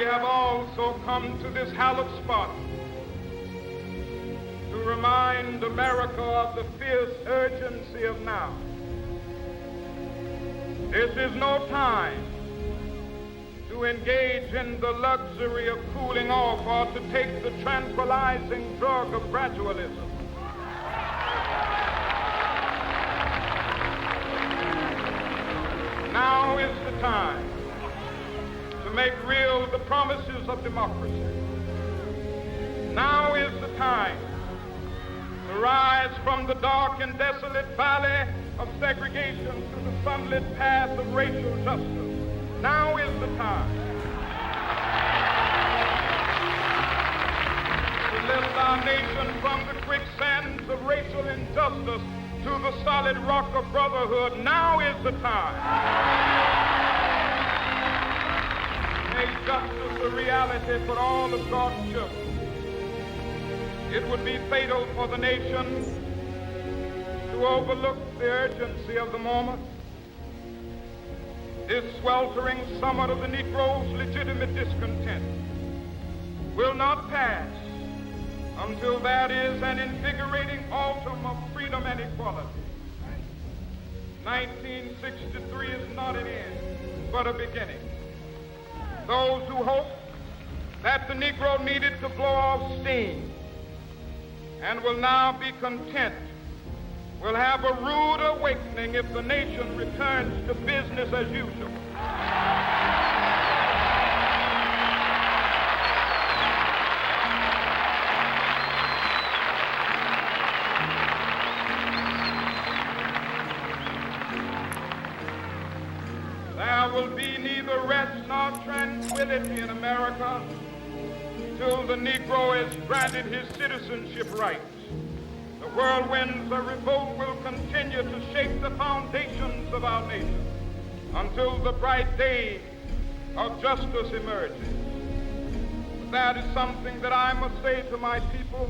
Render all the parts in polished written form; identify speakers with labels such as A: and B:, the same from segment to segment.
A: have also come to this hallowed spot to remind America of the fierce urgency of now. This is no time to engage in the luxury of cooling off or to take the tranquilizing drug of gradualism. Now is the time to make real the promises of democracy. Now is the time to rise from the dark and desolate valley of segregation to the sunlit path of racial justice. Now is the time to lift our nation from the quicksands of racial injustice to the solid rock of brotherhood. Now is the time. Make justice a reality for all of God's children. It would be fatal for the nation to overlook the urgency of the moment. This sweltering summit of the Negro's legitimate discontent will not pass until that is an invigorating autumn of freedom and equality. 1963 is not an end, but a beginning. Those who hope that the Negro needed to blow off steam and will now be content will have a rude awakening if the nation returns to business as usual. There will be neither rest nor tranquility in America till the Negro is granted his citizenship rights. The whirlwinds of revolt will continue to shake the foundations of our nation until the bright day of justice emerges. But that is something that I must say to my people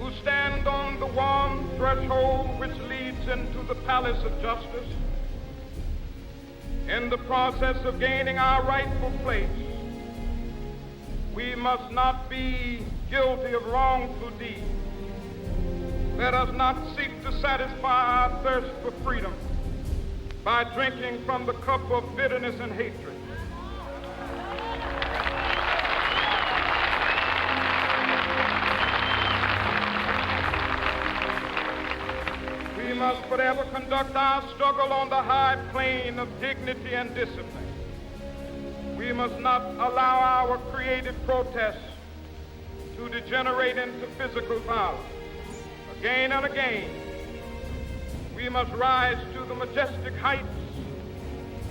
A: who stand on the warm threshold which leads into the palace of justice. In the process of gaining our rightful place, we must not be guilty of wrongful deeds. Let us not seek to satisfy our thirst for freedom by drinking from the cup of bitterness and hatred. We must forever conduct our struggle on the high plane of dignity and discipline. We must not allow our creative protests to degenerate into physical violence. Again and again, we must rise to the majestic heights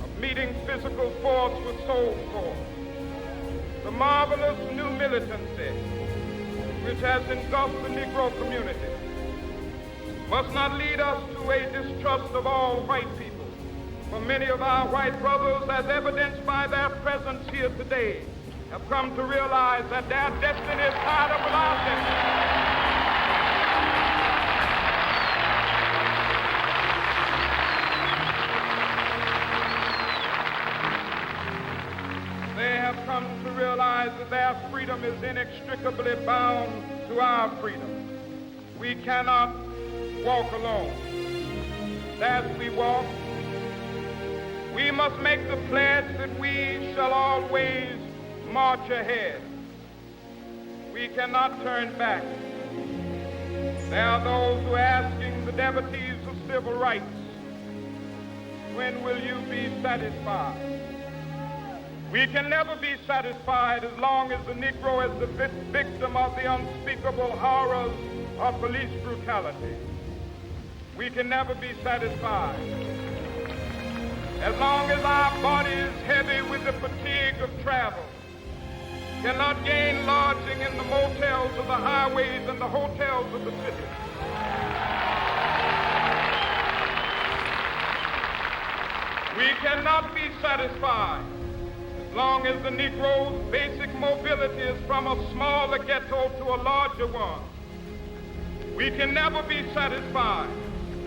A: of meeting physical force with soul force. The marvelous new militancy which has engulfed the Negro community must not lead us to a distrust of all white people. For many of our white brothers, as evidenced by their presence here today, have come to realize that their destiny is tied up with our destiny. They have come to realize that their freedom is inextricably bound to our freedom. We cannot walk alone. As we walk, we must make the pledge that we shall always march ahead. We cannot turn back. There are those who are asking the devotees of civil rights, when will you be satisfied? We can never be satisfied as long as the Negro is the victim of the unspeakable horrors of police brutality. We can never be satisfied as long as our body is heavy with the fatigue of travel, cannot gain lodging in the motels of the highways and the hotels of the city. We cannot be satisfied as long as the Negro's basic mobility is from a smaller ghetto to a larger one. We can never be satisfied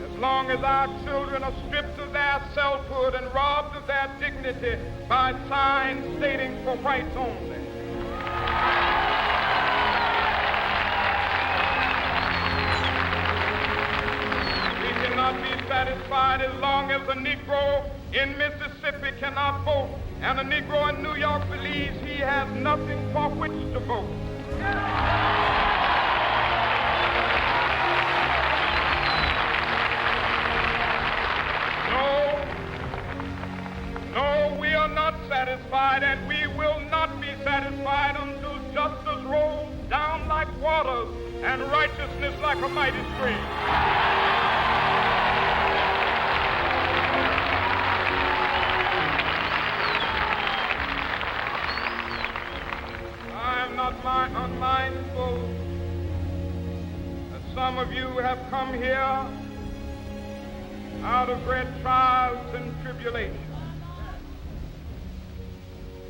A: as long as our children are stripped of their selfhood and robbed of their dignity by signs stating for whites only. We cannot be satisfied as long as a Negro in Mississippi cannot vote and a Negro in New York believes he has nothing for which to vote. No, we are not satisfied, and we will not be satisfied until justice rolls down like waters and righteousness like a mighty stream. I am not unmindful that some of you have come here out of great trials and tribulations.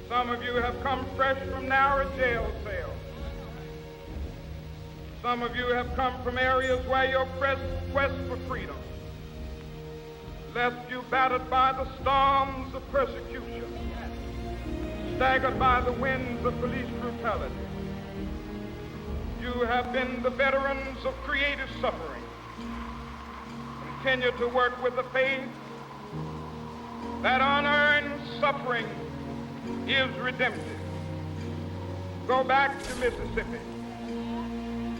A: Some of you have come fresh from narrow jail cells. Some of you have come from areas where your quest for freedom left you battered by the storms of persecution, staggered by the winds of police brutality. You have been the veterans of creative suffering. Continue to work with the faith that unearned suffering is redemptive. Go back to Mississippi.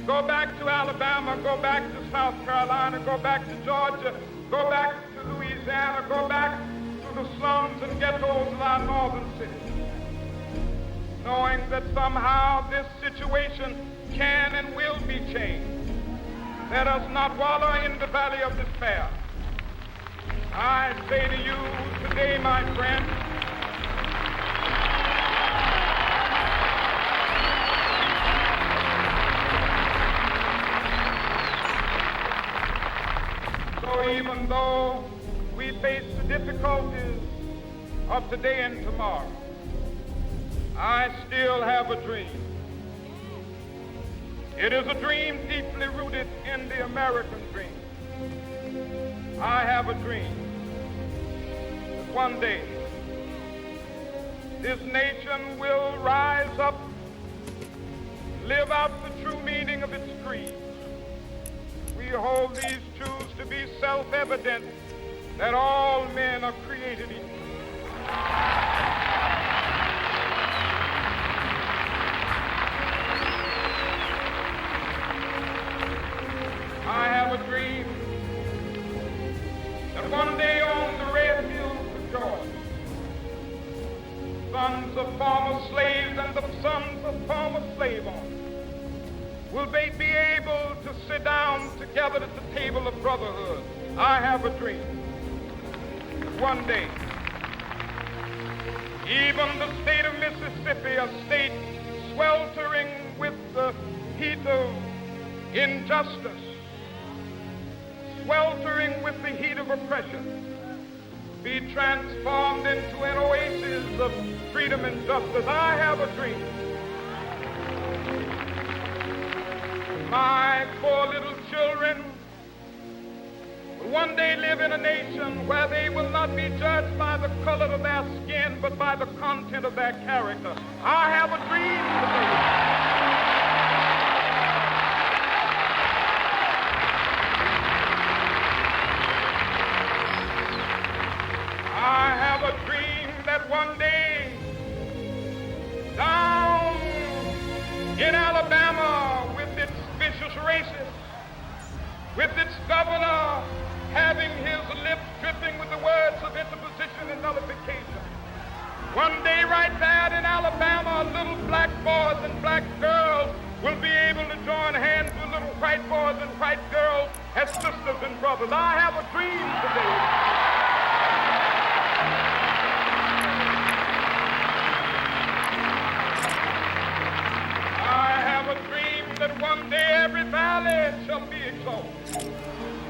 A: Go back to Alabama. Go back to South Carolina. Go back to Georgia. Go back to Louisiana. Go back to the slums and ghettos of our northern cities, knowing that somehow this situation can and will be changed. Let us not wallow in the valley of despair. I say to you today, my friend, so even though we face the difficulties of today and tomorrow, I still have a dream. It is a dream deeply rooted in the American dream. I have a dream that one day this nation will rise up, live out the true meaning of its creed. We hold these truths to be self-evident, that all men are created equal. I have a dream that one day on the red hills of Georgia, sons of former slaves and the sons of former slave owners will they be able to sit down together at the table of brotherhood. I have a dream that one day even the state of Mississippi, a state sweltering with the heat of injustice, sweltering with the heat of oppression, be transformed into an oasis of freedom and justice. I have a dream. My poor little children will one day live in a nation where they will not be judged by the color of their skin, but by the content of their character. I have a dream today. I have a dream that one day down in Alabama, with its vicious racists, with its governor having his lips dripping with the words of interposition and nullification, one day right there in Alabama, little black boys and black girls will be able to join hands with little white boys and white girls as sisters and brothers. I have a dream today. That one day every valley shall be exalted,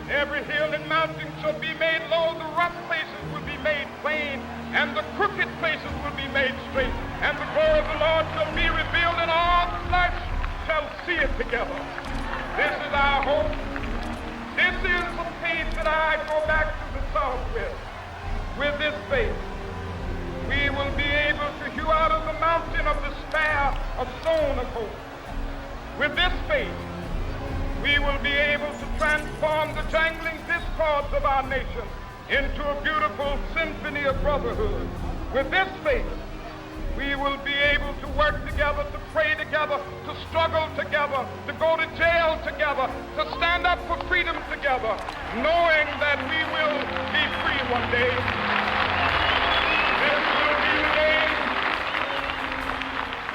A: every hill and mountain shall be made low, the rough places will be made plain, and the crooked places will be made straight, and the glory of the Lord shall be revealed, and all flesh shall see it together. This is our hope. This is the faith that I go back to the South with. With this faith, we will be able to hew out of the mountain of despair a stone of hope. With this faith, we will be able to transform the jangling discords of our nation into a beautiful symphony of brotherhood. With this faith, we will be able to work together, to pray together, to struggle together, to go to jail together, to stand up for freedom together, knowing that we will be free one day.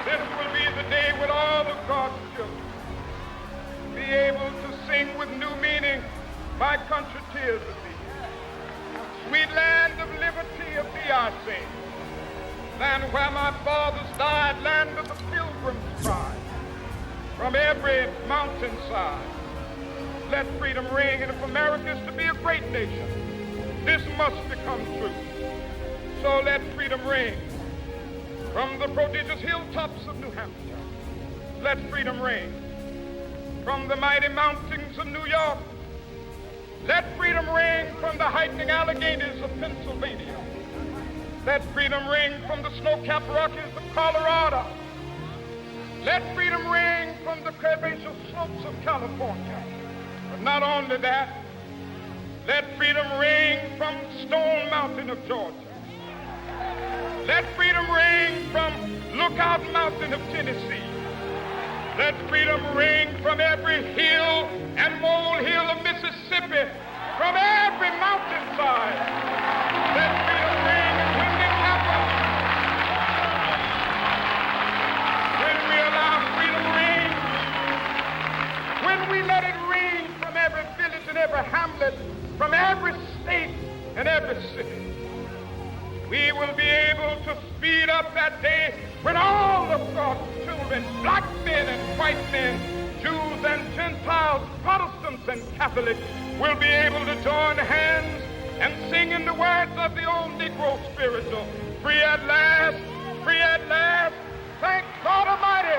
A: This will be the day when all of God's children be able to sing with new meaning, "My country, tears of thee." Sweet land of liberty, of thee I sing. Land where my fathers died, land of the pilgrim's pride. From every mountainside, let freedom ring. And if America is to be a great nation, this must become true. So let freedom ring. From the prodigious hilltops of New Hampshire, let freedom ring. From the mighty mountains of New York, let freedom ring. From the heightening Alleghenies of Pennsylvania, let freedom ring. From the snow-capped Rockies of Colorado, let freedom ring. From the curvaceous slopes of California. But not only that, let freedom ring from Stone Mountain of Georgia. Let freedom ring from Lookout Mountain of Tennessee. Let freedom ring from every hill and molehill of Mississippi, from every mountainside. Let freedom ring. And when it happens, when we allow freedom ring, when we let it ring from every village and every hamlet, from every state and every city, we will be able to speed up that day when all of God's children, black men and white men, Jews and Gentiles, Protestants and Catholics, will be able to join hands and sing in the words of the old Negro spiritual, "Free at last, thank God Almighty."